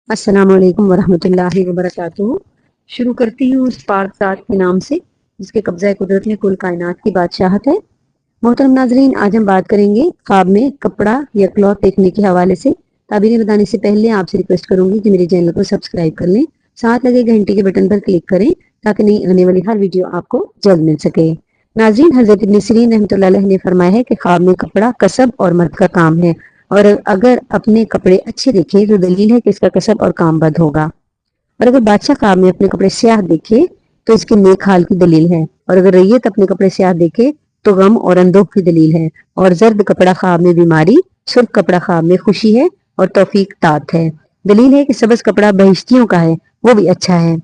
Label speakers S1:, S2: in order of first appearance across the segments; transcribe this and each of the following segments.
S1: السلام علیکم ورحمۃ اللہ وبرکاتہ۔ شروع کرتی ہوں اس پاک ذات کے نام سے جس کے قبضہ قدرت میں کل کائنات کی بادشاہت ہے۔ محترم ناظرین، آج ہم بات کریں گے خواب میں کپڑا یا کلوتھ دیکھنے کے حوالے سے۔ تعبیریں بتانے سے پہلے آپ سے ریکویسٹ کروں گی کہ میرے چینل کو سبسکرائب کر لیں، ساتھ لگے گھنٹی کے بٹن پر کلک کریں تاکہ نئی آنے والی ہر ویڈیو آپ کو جلد مل سکے۔ ناظرین، حضرت ابن سیرین رحمۃ اللہ علیہ نے فرمایا ہے کہ خواب میں کپڑا کسب اور مرد کا کام ہے، اور اگر اپنے کپڑے اچھے دیکھے تو دلیل ہے کہ اس کا کسب اور کام بد ہوگا، اور اگر بادشاہ خواب میں اپنے کپڑے سیاہ دیکھے تو اس کے نیک حال کی دلیل ہے، اور اگر ریت اپنے کپڑے سیاہ دیکھے تو غم اور اندوہ کی دلیل ہے، اور زرد کپڑا خواب میں بیماری، سرخ کپڑا خواب میں خوشی ہے اور توفیق طاعت ہے۔ دلیل ہے کہ سبز کپڑا بہشتیوں کا ہے، وہ بھی اچھا ہے،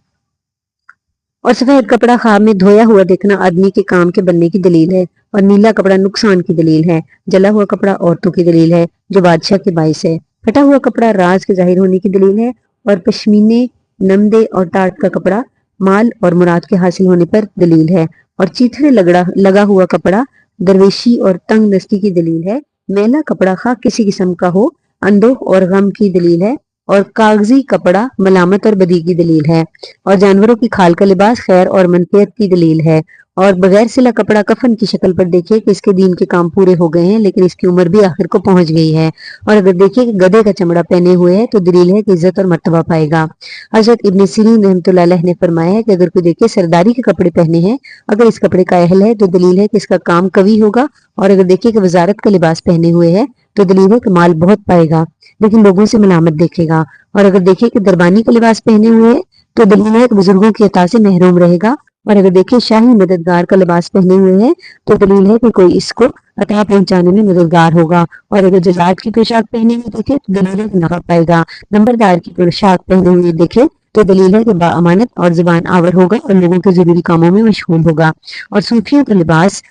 S1: اور سفید کپڑا خواب میں دھویا ہوا دیکھنا آدمی کے کام کے بننے کی دلیل ہے، اور نیلا کپڑا نقصان کی دلیل ہے۔ جلا ہوا کپڑا عورتوں کی دلیل ہے جو بادشاہ کے باعث ہے۔ پھٹا ہوا کپڑا راز کے ظاہر ہونے کی دلیل ہے، اور پشمینے، نمدے اور ٹاٹ کا کپڑا مال اور مراد کے حاصل ہونے پر دلیل ہے، اور چیتھڑے لگا ہوا کپڑا درویشی اور تنگ دستی کی دلیل ہے۔ میلا کپڑا خواہ کسی قسم کا ہو اندوہ اور غم کی دلیل ہے، اور کاغذی کپڑا ملامت اور بدی کی دلیل ہے، اور جانوروں کی کھال کا لباس خیر اور منفیت کی دلیل ہے، اور بغیر سلا کپڑا کفن کی شکل پر دیکھے کہ اس کے دین کے کام پورے ہو گئے ہیں لیکن اس کی عمر بھی آخر کو پہنچ گئی ہے، اور اگر دیکھے کہ گدھے کا چمڑا پہنے ہوئے ہے تو دلیل ہے کہ عزت اور مرتبہ پائے گا۔ حضرت ابن سیرین رحمۃ اللہ علیہ نے فرمایا ہے کہ اگر کوئی دیکھے سرداری کے کپڑے پہنے ہیں، اگر اس کپڑے کا اہل ہے تو دلیل ہے کہ اس کا کام قوی ہوگا، اور اگر دیکھے کہ وزارت کا لباس پہنے ہوئے ہے تو دلیل ہے کہ مال بہت پائے گا لیکن لوگوں سے ملامت دیکھے گا، اور اگر دیکھے کہ دربانی کا لباس پہنے ہوئے ہے تو دلیل ہے کہ بزرگوں کی عطا سے محروم رہے گا، اور اگر دیکھے شاہی مددگار کا لباس پہنے ہوئے ہے تو دلیل ہے کہ کوئی اس کو عطا پہنچانے میں مددگار ہوگا، اور اگر جلاد کی پوشاک پہنے ہوئے دیکھے تو دلیل ہے کہ نفع پائے گا۔ نمبردار کی پوشاک پہنے ہوئے دیکھے تو دلیل ہے کہ باامانت اور زبان آور ہوگا اور لوگوں کے ضروری کاموں میں مشغول ہوگا، اور صوفیوں کا لباس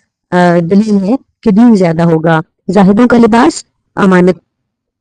S1: دلیل ہے کہ دین زیادہ ہوگا۔ زاہدوں کا لباس امانت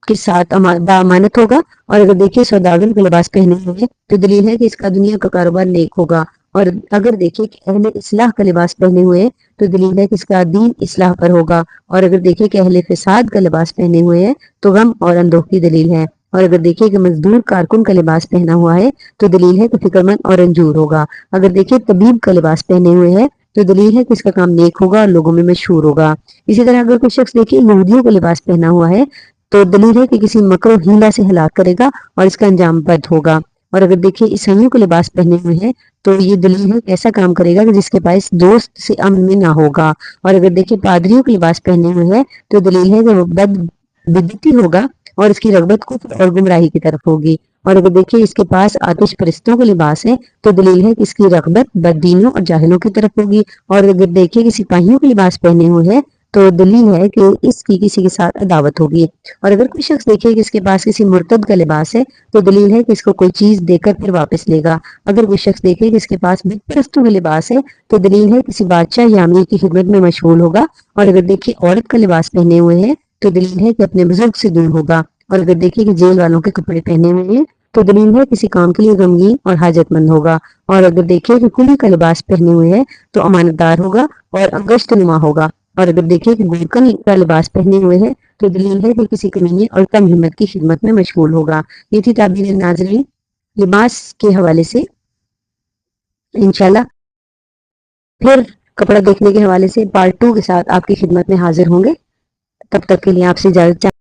S1: کے ساتھ بامانت ہوگا، اور اگر دیکھے سوداگر کا لباس پہنے ہوئے تو دلیل ہے کہ اس کا دنیا کا کاروبار نیک ہوگا، اور اگر دیکھے کہ اہل اصلاح کا لباس پہنے ہوئے تو دلیل ہے کہ اس کا دین اصلاح پر ہوگا، اور اگر دیکھے کہ اہل فساد کا لباس پہنے ہوئے ہے تو غم اور اندوہ کی دلیل ہے، اور اگر دیکھے کہ مزدور کارکن کا لباس پہنا ہوا ہے تو دلیل ہے کہ فکر مند اور رنجور ہوگا، اگر دیکھے طبیب کا لباس پہنے ہوئے ہے تو دلیل ہے کہ اس کا کام نیک ہوگا اور لوگوں میں مشہور ہوگا۔ اسی طرح اگر کوئی شخص دیکھے یہودیوں کا لباس پہنا ہوا ہے تو دلیل ہے کہ کسی مکر و حیلہ سے ہلاک کرے گا اور اس کا انجام بد ہوگا، اور اگر دیکھے عیسائیوں کو لباس پہنے ہوئے ہیں تو یہ دلیل ہے کہ ایسا کام کرے گا کہ جس کے پاس دوست سے امن میں نہ ہوگا، اور اگر دیکھے پادریوں کے لباس پہنے ہوئے ہیں تو دلیل ہے کہ وہ بدعتی ہوگا اور اس کی رغبت کفر اور گمراہی کی طرف ہوگی، اور اگر دیکھے اس کے پاس آتش پرستوں کا لباس ہے تو دلیل ہے کہ اس کی رغبت بددینوں اور جاہلوں کی طرف ہوگی، اور اگر دیکھے کہ سپاہیوں کے لباس پہنے ہوئے ہیں تو دلیل ہے کہ اس کی کسی کے ساتھ عداوت ہوگی، اور اگر کوئی شخص دیکھے کہ اس کے پاس کسی مرتد کا لباس ہے تو دلیل ہے کہ اس کو کوئی چیز دے کر پھر واپس لے گا، اگر کوئی شخص دیکھے کہ اس کے پاس بت پرستوں کا لباس ہے تو دلیل ہے کسی بادشاہ یا امیر کی خدمت میں مشغول ہوگا، اور اگر دیکھے عورت کا لباس پہنے ہوئے ہیں تو دلیل ہے کہ اپنے بزرگ سے دور ہوگا، اور اگر دیکھے کہ جیل والوں کے کپڑے پہنے ہوئے ہیں تو دلیل ہے کسی کام کے لیے غمگین اور حاجت مند ہوگا، اور اگر دیکھے کہ کلی کا لباس پہنے ہوئے ہے تو امانت دار ہوگا اور انگشت نما ہوگا، اور اگر دیکھے کہ گورکن کا لباس پہنے ہوئے ہے تو دلیل ہے کہ کسی کمینے اور کم ہمت کی خدمت میں مشغول ہوگا۔ یہ تھی تعبیر ناظرین لباس کے حوالے سے۔ انشاءاللہ پھر کپڑا دیکھنے کے حوالے سے پارٹ 2 کے ساتھ آپ کی خدمت میں حاضر ہوں گے، تب تک کے لیے آپ سے اجازت چاہتے ہیں۔